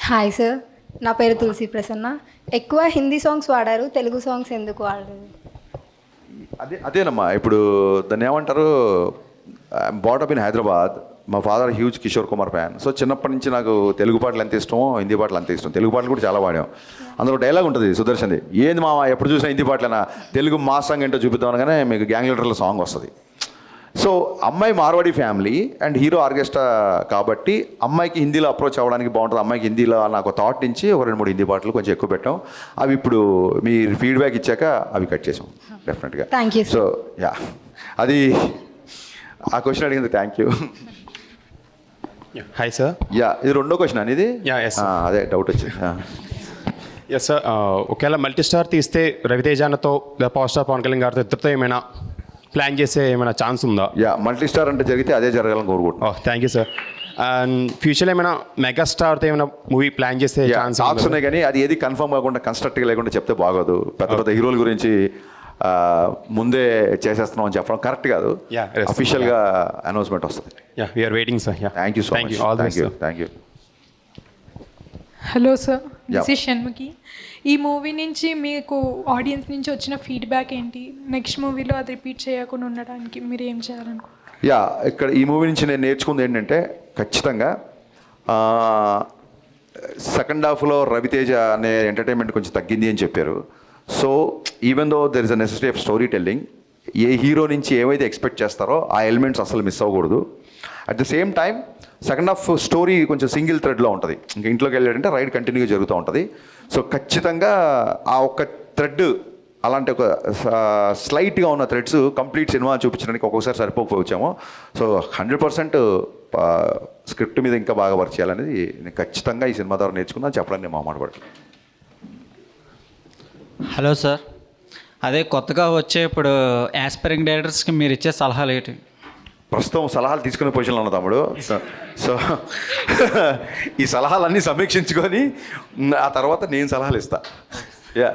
Hi sir, నా పేరు తులసి ప్రసన్న. ఎక్కువ హిందీ సాంగ్స్ వాడారు, తెలుగు సాంగ్స్ ఎందుకు వాడలేదు? అదేనమ్మా, ఇప్పుడు దాన్ని ఏమంటారు, బాటప్ ఇన్ హైదరాబాద్. మా father huge Kishore Kumar fan. So చిన్నప్పటి నుంచి నాకు తెలుగు పాటలు ఎంత ఇష్టమో హిందీ పాటలు అంత ఇష్టం. తెలుగు పాటలు కూడా చాలా పాడాం. అందులో డైలాగ్ ఉంటుంది సుదర్శన్ది, ఏంది మా ఎప్పుడు చూసినా హిందీ పాటలేనా, తెలుగు మా సాంగ్ ఏంటో చూపిద్దాం అనగానే మీకు గ్యాంగ్ లీడర్ల సాంగ్ వస్తుంది. సో అమ్మాయి Marwadi family and hero orchestra కాబట్టి అమ్మాయికి హిందీలో అప్రోచ్ అవ్వడానికి బాగుంటుంది. అమ్మాయికి హిందీలో నాకు థాట్ నుంచి ఒక 2-3 హిందీ పాటలు కొంచెం ఎక్కువ పెట్టాం. అవి ఇప్పుడు మీరు ఫీడ్బ్యాక్ ఇచ్చాక అవి కట్ చేసాం డెఫినెట్గా. Thank you. సో యా, అది ఆ క్వశ్చన్ అడిగింది. Thank you. Hi sir. Yeah, ఇది రెండో క్వశ్చన్ అనేది. అదే డౌట్ వచ్చింది. ఎస్ సార్, ఒకవేళ మల్టీ స్టార్ తీస్తే రవితేజానతో పవర్ స్టార్ పవన్ కళ్యాణ్ గారితో ఇద్దరితో ఏమైనా ప్లాన్ చేసే ఏమైనా ఛాన్స్ ఉందా? యా, మల్టీ స్టార్ అంటే జరిగితే అదే జరగాలని కోరుకుంటున్నాను. Thank you sir. అండ్ ఫ్యూచర్లో ఏమైనా మెగాస్టార్తో ఏమైనా మూవీ ప్లాన్ చేసే ఛాన్స్ టాక్స్ ఉన్నాయి, కానీ అది ఏది కన్ఫర్మ్ కాకుండా కన్స్ట్రక్ట్గా లేకుండా చెప్తే బాగోదు. పెద్ద పెద్ద హీరోల గురించి ముందే చేసేస్తున్నాం అని చెప్పడం కరెక్ట్ కాదు. అఫీషియల్గా అనౌన్స్మెంట్ వస్తుంది. Yeah, we are waiting sir. Thank you so much. Thank you. Hello sir, this is Shanmukhi. ఈ మూవీ నుంచి మీకు ఆడియన్స్ నుంచి వచ్చిన ఫీడ్బ్యాక్ ఏంటి? నెక్స్ట్ మూవీలో అది రిపీట్ చేయకుండా ఉండడానికి మీరు ఏం చేయాలనుకుంటున్నారు? యా, ఇక్కడ ఈ మూవీ నుంచి నేను నేర్చుకుంది ఏంటంటే, ఖచ్చితంగా సెకండ్ హాఫ్లో రవితేజ అనే ఎంటర్టైన్మెంట్ కొంచెం తగ్గింది అని చెప్పారు. So even though there is a necessity of story telling, A hero నుంచి ఏవైతే ఎక్స్పెక్ట్ చేస్తారో ఆ ఎలిమెంట్స్ అసలు మిస్ అవ్వకూడదు. At the same time second half story కొంచెం సింగిల్ థ్రెడ్లో ఉంటుంది. ఇంకా ఇంట్లోకి వెళ్ళాడంటే రైడ్ కంటిన్యూగా జరుగుతూ ఉంటుంది. సో ఖచ్చితంగా ఆ ఒక్క థ్రెడ్, అలాంటి ఒక స్లైట్గా ఉన్న థ్రెడ్స్ కంప్లీట్ సినిమా చూపించడానికి ఒక్కొక్కసారి సరిపోకపోవచ్చాము. సో 100% స్క్రిప్ట్ మీద ఇంకా బాగా వర్క్ చేయాలనేది నేను ఖచ్చితంగా ఈ సినిమా ద్వారా నేర్చుకున్నాను చెప్పడానికి నేను మాట పడతాను. హలో సార్, అదే కొత్తగా వచ్చే ఇప్పుడు యాస్పైరింగ్ డైరెక్టర్స్కి మీరు ఇచ్చే సలహాలు ఏంటి? ప్రస్తుతం సలహాలు తీసుకునే పొజిషన్లో ఉన్న తమ్ముడు. సో ఈ సలహాలన్నీ సమీక్షించుకొని ఆ తర్వాత నేను సలహాలు ఇస్తా. యా,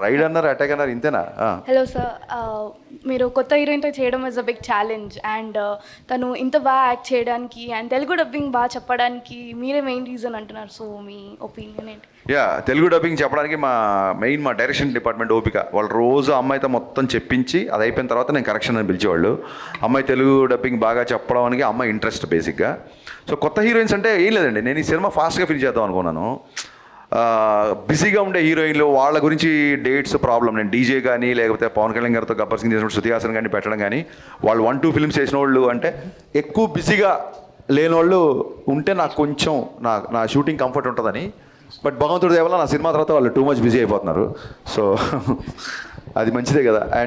రైడ్ అన్నారు, అటాక్ అన్నారు, ఇంతేనా? హలో సార్, మీరు కొత్త హీరోయిన్తో చేయడం is a big challenge and తను ఇంత బాగా యాక్ట్ చేయడానికి అండ్ తెలుగు డబ్బింగ్ బాగా చెప్పడానికి మీరే మెయిన్ రీజన్ అంటున్నారు. సో మీ ఒపీనియన్ ఏంటి? యా, తెలుగు డబ్బింగ్ చెప్పడానికి మా డైరెక్షన్ డిపార్ట్మెంట్ ఓపిక. వాళ్ళు రోజు అమ్మాయితో మొత్తం చెప్పించి అది అయిపోయిన తర్వాత నేను కరెక్షన్ అని పిలిచేవాళ్ళు. అమ్మాయి తెలుగు డబ్బింగ్ బాగా చెప్పడానికి అమ్మాయి ఇంట్రెస్ట్ బేసిక్గా. సో కొత్త హీరోయిన్స్ అంటే ఏం లేదండి, నేను ఈ సినిమా ఫాస్ట్గా ఫినిష్ చేద్దాం అనుకున్నాను. బిజీగా ఉండే హీరోయిన్లు వాళ్ళ గురించి డేట్స్ ప్రాబ్లం. నేను డీజే కానీ లేకపోతే పవన్ కళ్యాణ్ గారితో గబ్బర్ సింగ్ చేసినప్పుడు శృతి హాసన్ కానీ పెట్టడం కానీ, వాళ్ళు 1-2 ఫిల్మ్స్ చేసిన వాళ్ళు అంటే ఎక్కువ బిజీగా లేని వాళ్ళు ఉంటే నాకు కొంచెం నా షూటింగ్ కంఫర్ట్ ఉంటుందని. బట్ భగవంతుడి దేవల్ల నా సినిమా తర్వాత వాళ్ళు టూ మచ్ బిజీ అయిపోతున్నారు. సో అది మంచిదే కదా.